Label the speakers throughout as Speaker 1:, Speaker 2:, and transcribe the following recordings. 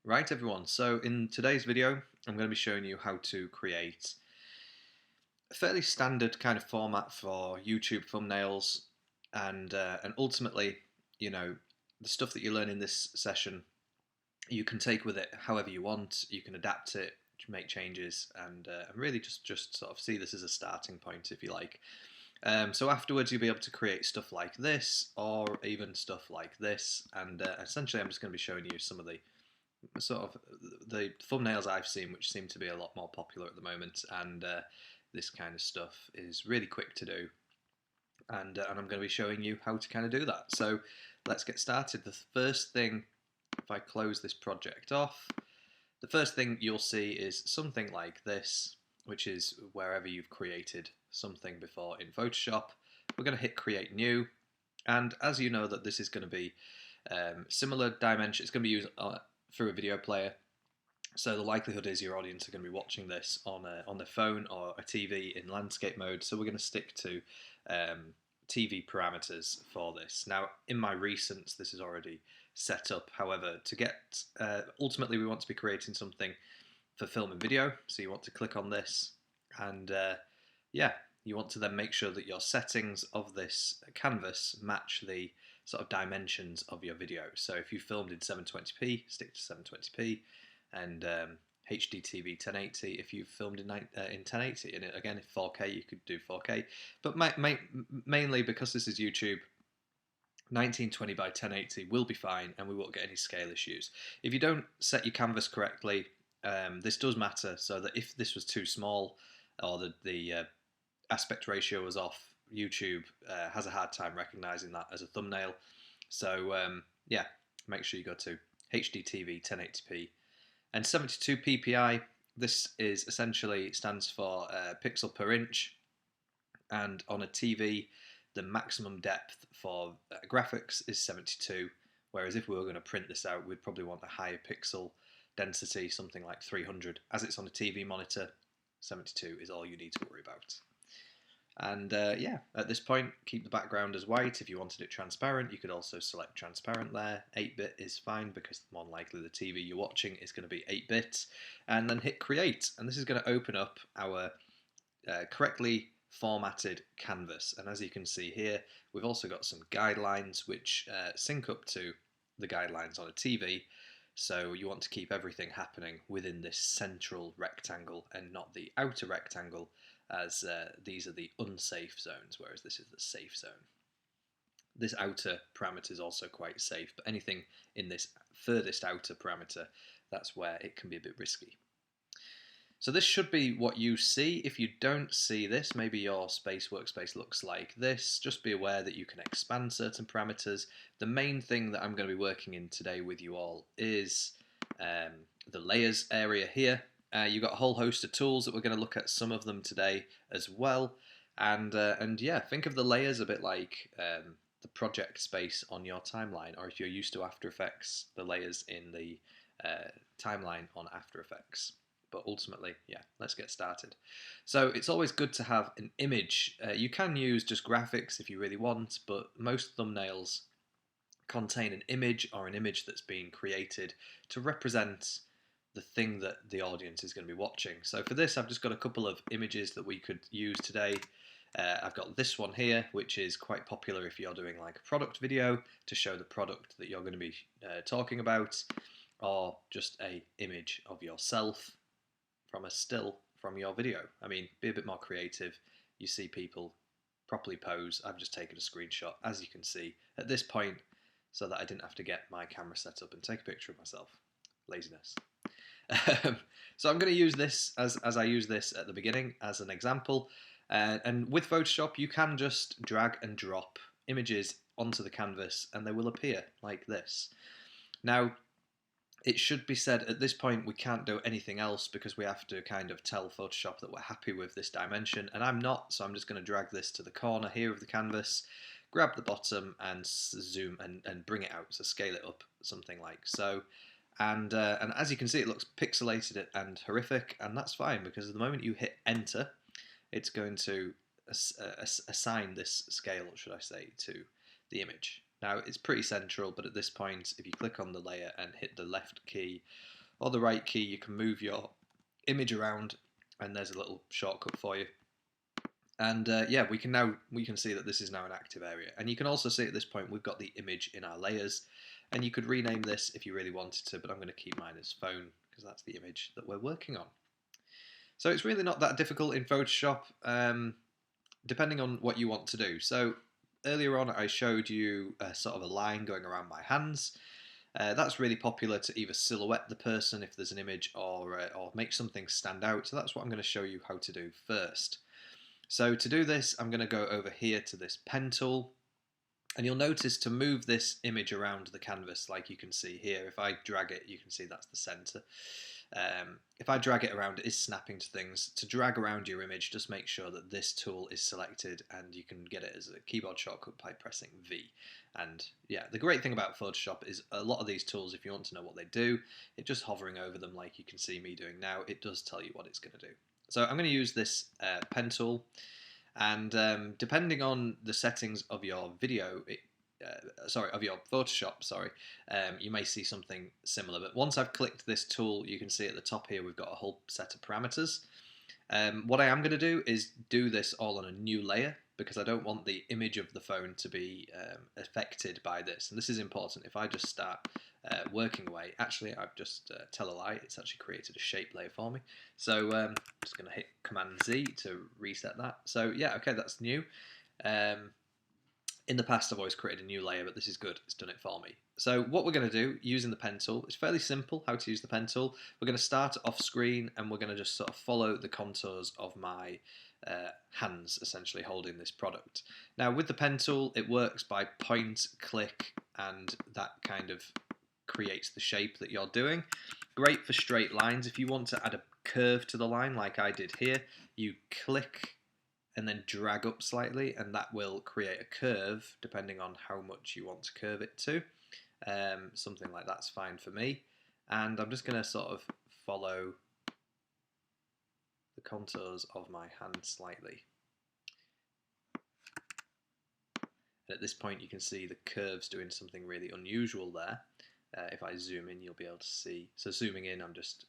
Speaker 1: Right everyone, so in today's video I'm going to be showing you how to create a fairly standard kind of format for YouTube thumbnails and ultimately, you know, the stuff that you learn in this session you can take with it however you want, you can adapt it, make changes and really just sort of see this as a starting point if you like. So afterwards you'll be able to create stuff like this or even stuff like this and essentially I'm just going to be showing you some of the sort of the thumbnails I've seen, which seem to be a lot more popular at the moment, and this kind of stuff is really quick to do, and I'm going to be showing you how to kind of do that. So let's get started. The first thing, if I close this project off, the first thing you'll see is something like this, which is wherever you've created something before in Photoshop. We're going to hit Create New, and as you know that this is going to be similar dimension, it's going to be used through a video player. So the likelihood is your audience are going to be watching this on their phone or a TV in landscape mode. So we're going to stick to TV parameters for this. Now, in my recents, this is already set up. However, to get ultimately, we want to be creating something for film and video. So you want to click on this, and yeah, you want to then make sure that your settings of this canvas match the sort of dimensions of your video. So if you filmed in 720p, stick to 720p, and HDTV 1080 if you filmed in 1080. And again, if 4K, you could do 4K. But mainly because this is YouTube, 1920 by 1080 will be fine, and we won't get any scale issues. If you don't set your canvas correctly, this does matter. So that if this was too small or the aspect ratio was off, YouTube has a hard time recognizing that as a thumbnail. So yeah, make sure you go to HDTV 1080p and 72 ppi. This is essentially stands for pixel per inch, and on a TV the maximum depth for graphics is 72, whereas if we were going to print this out we'd probably want a higher pixel density, something like 300. As it's on a TV monitor, 72 is all you need to worry about. And yeah, at this point, keep the background as white. If you wanted it transparent, you could also select transparent there. 8-bit is fine because more than likely the TV you're watching is going to be 8-bit. And then hit create. And this is going to open up our correctly formatted canvas. And as you can see here, we've also got some guidelines which sync up to the guidelines on a TV. So you want to keep everything happening within this central rectangle and not the outer rectangle, as these are the unsafe zones, whereas this is the safe zone. This outer parameter is also quite safe, but anything in this furthest outer parameter, that's where it can be a bit risky. So this should be what you see. If you don't see this, maybe your workspace looks like this. Just be aware that you can expand certain parameters. The main thing that I'm going to be working in today with you all is the layers area here. You've got a whole host of tools that we're going to look at some of them today as well. And yeah, think of the layers a bit like the project space on your timeline, or if you're used to After Effects, the layers in the timeline on After Effects. But ultimately, yeah, let's get started. So it's always good to have an image. You can use just graphics if you really want, but most thumbnails contain an image or an image that's been created to represent the thing that the audience is going to be watching. So for this, I've just got a couple of images that we could use today. I've got this one here, which is quite popular if you're doing like a product video to show the product that you're going to be talking about, or just a image of yourself from a still from your video. I mean, be a bit more creative. You see people properly pose. I've just taken a screenshot, as you can see, at this point, so that I didn't have to get my camera set up and take a picture of myself. Laziness. So I'm going to use this as I use this at the beginning as an example. And with Photoshop, you can just drag and drop images onto the canvas and they will appear like this. Now, it should be said at this point we can't do anything else because we have to kind of tell Photoshop that we're happy with this dimension, and I'm not, so I'm just going to drag this to the corner here of the canvas, grab the bottom and zoom and bring it out, so scale it up something like so. And as you can see, it looks pixelated and horrific, and that's fine because the moment you hit enter, it's going to assign this scale, should I say, to the image. Now it's pretty central, but at this point, if you click on the layer and hit the left key or the right key, you can move your image around, and there's a little shortcut for you. And yeah, we can see that this is now an active area. And you can also see at this point we've got the image in our layers, and you could rename this if you really wanted to, but I'm going to keep mine as phone because that's the image that we're working on. So it's really not that difficult in Photoshop, depending on what you want to do. So earlier on I showed you sort of a line going around my hands. That's really popular to either silhouette the person if there's an image, or make something stand out. So that's what I'm going to show you how to do first. So to do this, I'm going to go over here to this pen tool, and you'll notice to move this image around the canvas, like you can see here, if I drag it, you can see that's the center. If I drag it around, it is snapping to things. To drag around your image, just make sure that this tool is selected, and you can get it as a keyboard shortcut by pressing V. And yeah, the great thing about Photoshop is a lot of these tools, if you want to know what they do, it just hovering over them like you can see me doing now, it does tell you what it's going to do. So I'm going to use this pen tool, and depending on the settings of your video, of your Photoshop, you may see something similar. But once I've clicked this tool, you can see at the top here we've got a whole set of parameters. What I am going to do is do this all on a new layer, because I don't want the image of the phone to be affected by this. And this is important. If I just start working away, actually I've just tell a lie, it's actually created a shape layer for me. So I'm just going to hit Command Z to reset that. So yeah, okay, that's new. In the past I've always created a new layer, but this is good, it's done it for me. So what we're going to do using the pen tool, it's fairly simple how to use the pen tool. We're going to start off screen, and we're going to just sort of follow the contours of my hands, essentially holding this product. Now with the pen tool, it works by point, click, and that kind of creates the shape that you're doing. Great for straight lines. If you want to add a curve to the line like I did here, you click and then drag up slightly, and that will create a curve depending on how much you want to curve it to. Something like that's fine for me. And I'm just going to sort of follow the contours of my hand slightly. And at this point you can see the curves doing something really unusual there. If I zoom in, you'll be able to see. So zooming in, I'm just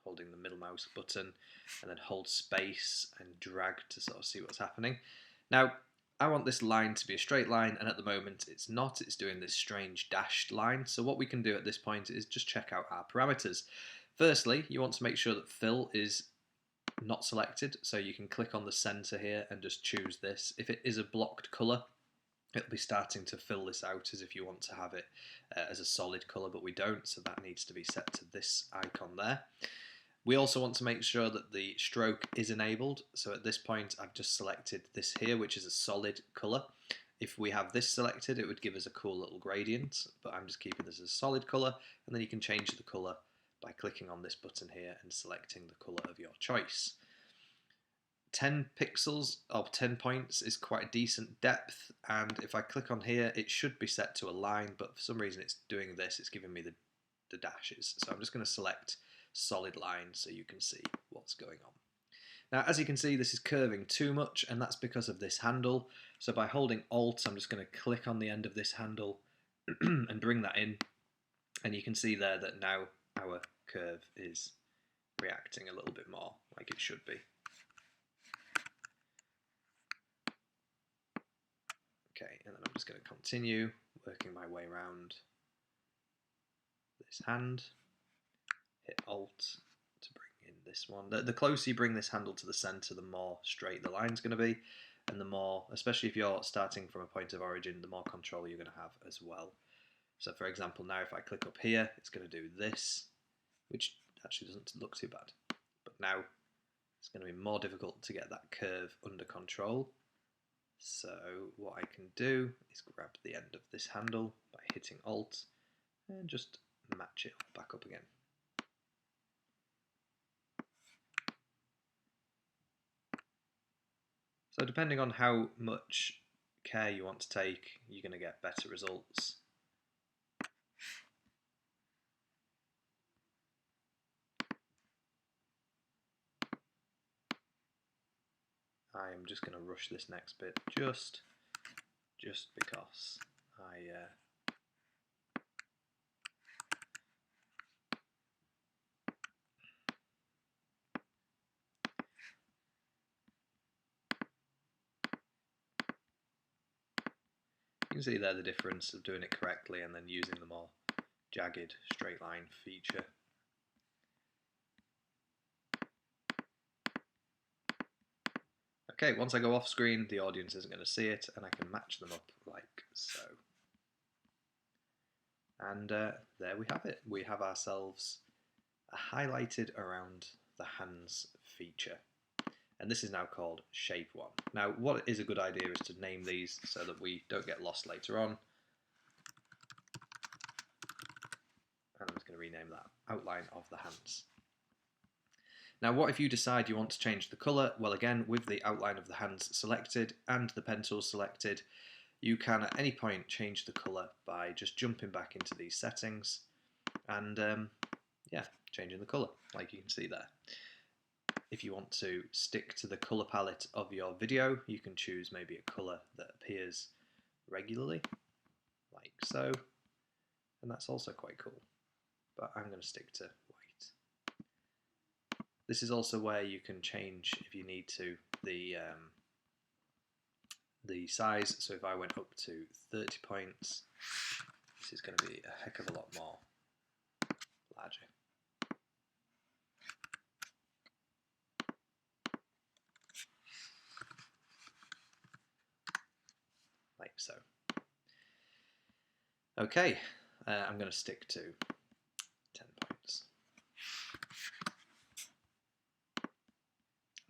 Speaker 1: holding the middle mouse button and then hold space and drag to sort of see what's happening. Now I want this line to be a straight line, and at the moment it's not, it's doing this strange dashed line. So what we can do at this point is just check out our parameters. Firstly, you want to make sure that fill is not selected, so you can click on the center here and just choose this. If it is a blocked color, it'll be starting to fill this out as if you want to have it as a solid color, but we don't, so that needs to be set to this icon there. We also want to make sure that the stroke is enabled, so at this point I've just selected this here, which is a solid colour. If we have this selected, it would give us a cool little gradient, but I'm just keeping this as a solid colour, and then you can change the colour by clicking on this button here and selecting the colour of your choice. 10 pixels or 10 points is quite a decent depth, and if I click on here it should be set to a line, but for some reason it's doing this, it's giving me the dashes. So I'm just going to select solid line so you can see what's going on. Now as you can see, this is curving too much, and that's because of this handle. So by holding Alt, I'm just going to click on the end of this handle and bring that in, and you can see there that now our curve is reacting a little bit more like it should be. Okay, and then I'm just going to continue working my way around this hand. Hit Alt to bring in this one. The closer you bring this handle to the center, the more straight the line's going to be, and the more, especially if you're starting from a point of origin, the more control you're going to have as well. So for example, now if I click up here, it's going to do this, which actually doesn't look too bad. But now it's going to be more difficult to get that curve under control. So what I can do is grab the end of this handle by hitting Alt and just match it back up again. So depending on how much care you want to take, you're going to get better results. I am just going to rush this next bit just because can see there the difference of doing it correctly and then using the more jagged straight line feature. Okay, once I go off screen, the audience isn't going to see it, and I can match them up like so. And there we have it. We have ourselves a highlighted around the hands feature. And this is now called Shape 1. Now, what is a good idea is to name these so that we don't get lost later on. And I'm just going to rename that Outline of the Hands. Now, what if you decide you want to change the colour? Well, again, with the outline of the hands selected and the pen tool selected, you can at any point change the colour by just jumping back into these settings and yeah, changing the colour, like you can see there. If you want to stick to the colour palette of your video, you can choose maybe a colour that appears regularly, like so, and that's also quite cool, but I'm going to stick to white. This is also where you can change, if you need to, the size. So if I went up to 30 points, this is going to be a heck of a lot more larger. Like so. Okay, I'm going to stick to 10 points.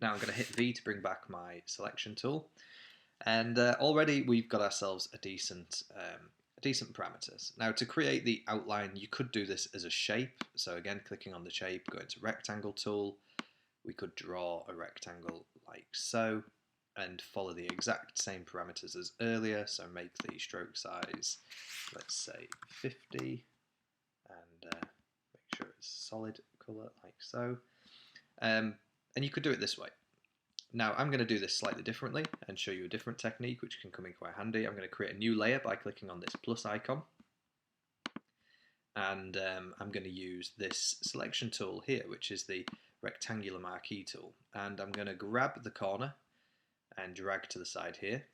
Speaker 1: Now I'm going to hit V to bring back my selection tool, and already we've got ourselves a decent parameters. Now to create the outline, you could do this as a shape. So again, clicking on the shape, go into rectangle tool, we could draw a rectangle like so, and follow the exact same parameters as earlier. So make the stroke size, let's say 50, and make sure it's solid color like so. And you could do it this way. Now I'm going to do this slightly differently and show you a different technique which can come in quite handy. I'm going to create a new layer by clicking on this plus icon, and I'm going to use this selection tool here, which is the rectangular marquee tool, and I'm going to grab the corner and drag to the side here,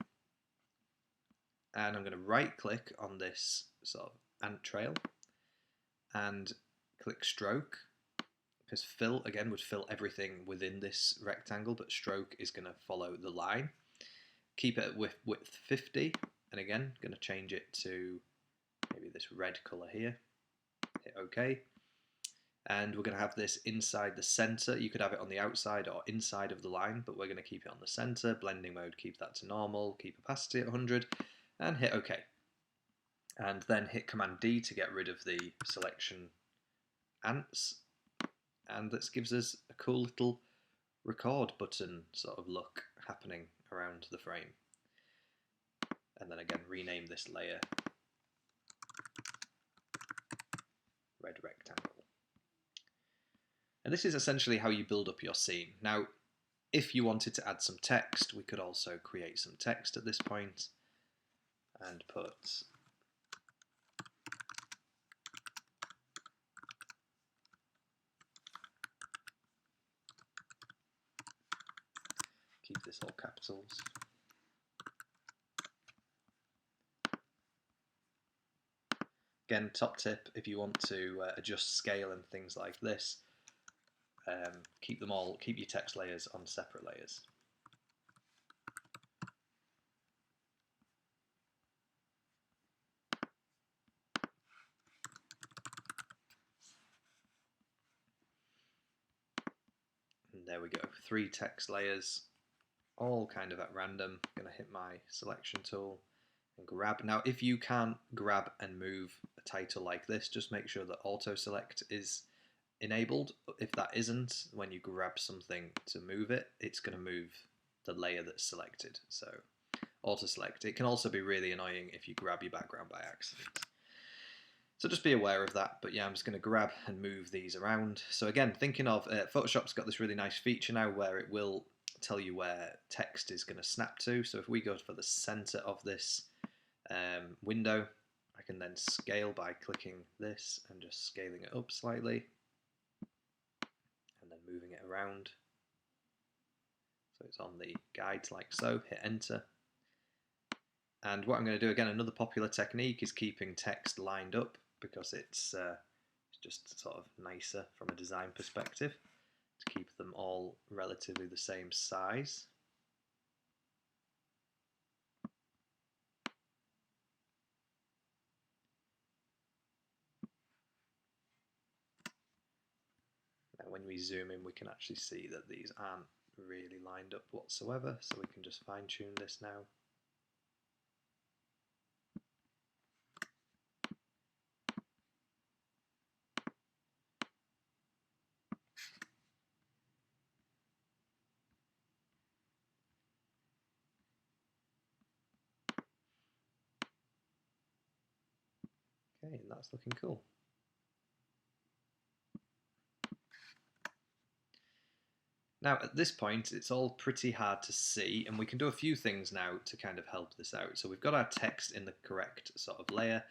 Speaker 1: and I'm going to right click on this sort of ant trail and click stroke, because fill again would fill everything within this rectangle, but stroke is going to follow the line. Keep it at width 50, and again going to change it to maybe this red color here. Hit OK, and we're going to have this inside the center. You could have it on the outside or inside of the line, but we're going to keep it on the center. Blending mode, keep that to normal, keep opacity at 100, and hit OK. And then hit Command D to get rid of the selection ants, and this gives us a cool little record button sort of look happening around the frame. And then again, rename this layer red rectangle. And this is essentially how you build up your scene. Now, if you wanted to add some text, we could also create some text at this point and put keep this all capitals. Again, top tip, if you want to adjust scale and things like this, keep your text layers on separate layers. And there we go, 3 text layers, all kind of at random. I'm going to hit my selection tool and grab. Now, if you can't grab and move a title like this, just make sure that auto select is enabled. If that isn't, when you grab something to move it, it's going to move the layer that's selected. So auto select. It can also be really annoying if you grab your background by accident. So just be aware of that. But yeah, I'm just going to grab and move these around. So again, thinking of Photoshop's got this really nice feature now where it will tell you where text is going to snap to. So if we go for the center of this window, I can then scale by clicking this and just scaling it up slightly and then moving it around. So it's on the guides like so, hit enter. And what I'm going to do, again, another popular technique is keeping text lined up, because it's just sort of nicer from a design perspective to keep them all relatively the same size. Now when we zoom in, we can actually see that these aren't really lined up whatsoever, so we can just fine tune this now. Okay, and that's looking cool. Now at this point it's all pretty hard to see, and we can do a few things now to kind of help this out. So we've got our text in the correct sort of layer,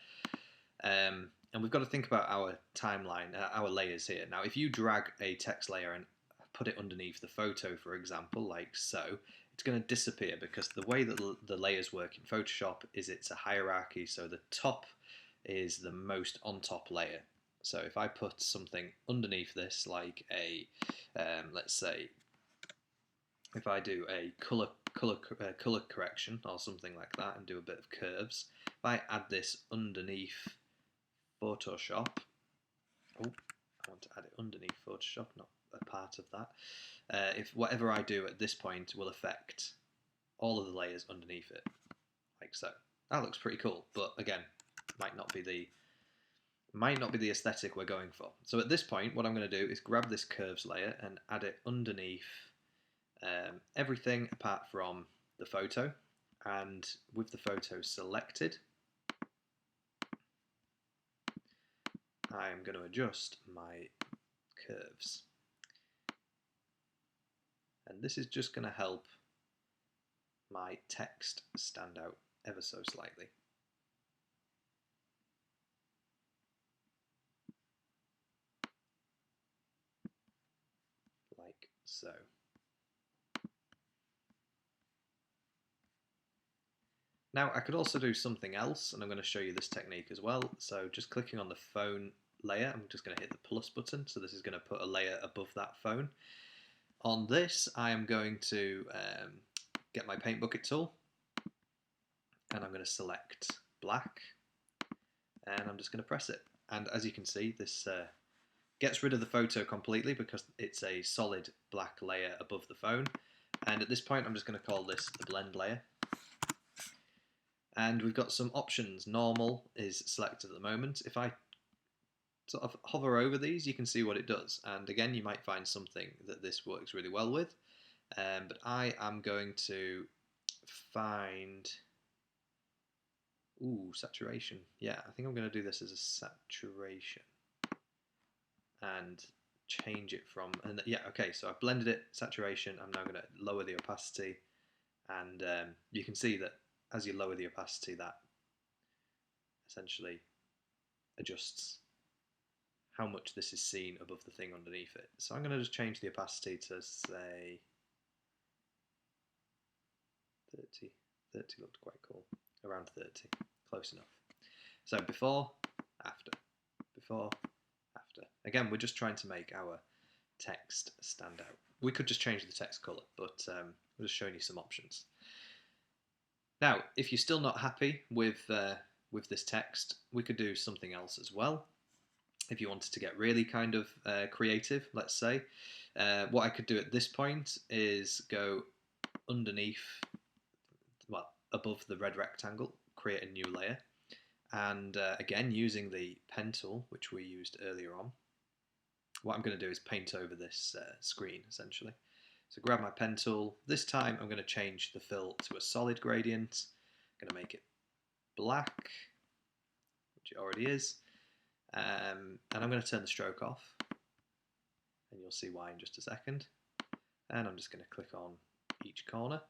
Speaker 1: and we've got to think about our timeline, our layers here. Now if you drag a text layer and put it underneath the photo, for example, like so, it's going to disappear, because the way that the layers work in Photoshop is it's a hierarchy, so the top is the most on top layer. So if I put something underneath this, like a, let's say, if I do a color correction or something like that and do a bit of curves, if I add this underneath Photoshop, oh, I want to add it underneath Photoshop, not a part of that. If whatever I do at this point will affect all of the layers underneath it, like so. That looks pretty cool, but again, might not be the aesthetic we're going for. So at this point, what I'm going to do is grab this curves layer and add it underneath everything apart from the photo, and with the photo selected, I'm going to adjust my curves, and this is just going to help my text stand out ever so slightly, like so. Now I could also do something else, and I'm going to show you this technique as well. So just clicking on the phone layer, I'm just going to hit the plus button, so this is going to put a layer above that phone. On this, I am going to get my paint bucket tool, and I'm going to select black, and I'm just going to press it. And as you can see, this gets rid of the photo completely, because it's a solid black layer above the phone. And at this point, I'm just going to call this the blend layer. And we've got some options. Normal is selected at the moment. If I sort of hover over these, you can see what it does. And again, you might find something that this works really well with. But I am going to find, saturation. Yeah, I think I'm going to do this as a saturation and change it from, and yeah, okay, so I've blended it, saturation. I'm now going to lower the opacity, and you can see that as you lower the opacity, that essentially adjusts how much this is seen above the thing underneath it. So I'm going to just change the opacity to, say, 30. 30 looked quite cool. Around 30. Close enough. So before, after. Before, after. Again, we're just trying to make our text stand out. We could just change the text colour, but we're just showing you some options. Now, if you're still not happy with this text, we could do something else as well. If you wanted to get really kind of creative, let's say, what I could do at this point is go underneath, well, above the red rectangle, create a new layer, and again, using the pen tool, which we used earlier on, what I'm going to do is paint over this screen, essentially. So grab my pen tool. This time I'm going to change the fill to a solid gradient. I'm going to make it black, which it already is. And I'm going to turn the stroke off, and you'll see why in just a second. And I'm just going to click on each corner.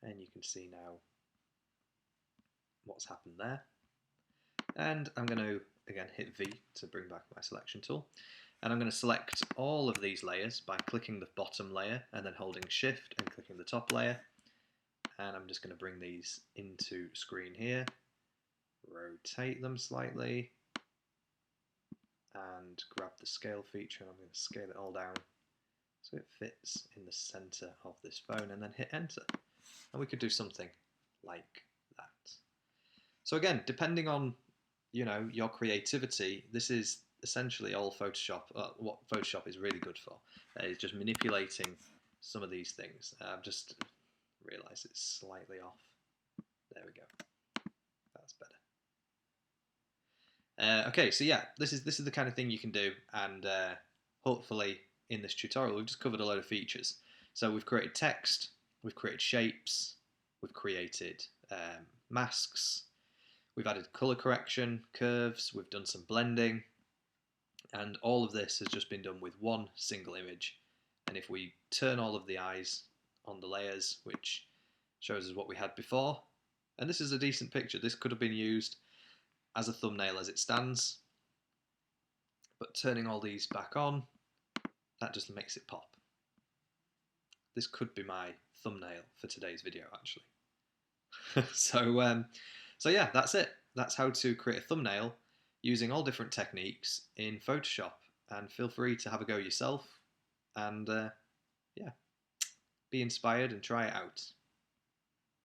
Speaker 1: And you can see now what's happened there. And I'm going to, again, hit V to bring back my selection tool. And I'm going to select all of these layers by clicking the bottom layer and then holding Shift and clicking the top layer. And I'm just going to bring these into screen here, rotate them slightly, and grab the scale feature, and I'm going to scale it all down so it fits in the center of this phone, and then hit enter. And we could do something like that. So again, depending on your creativity, this is essentially all Photoshop. What Photoshop is really good for is just manipulating some of these things. I've just realised it's slightly off. There we go. That's better. Okay, so yeah, this is the kind of thing you can do, and hopefully in this tutorial we've just covered a load of features. So we've created text, we've created shapes, we've created masks, we've added colour correction, curves, we've done some blending, and all of this has just been done with one single image. And if we turn all of the eyes on the layers, which shows us what we had before, and this is a decent picture. This could have been used as a thumbnail as it stands, but turning all these back on, that just makes it pop. This could be my thumbnail for today's video, actually. So yeah, that's it. That's how to create a thumbnail using all different techniques in Photoshop. And feel free to have a go yourself, and yeah, be inspired and try it out.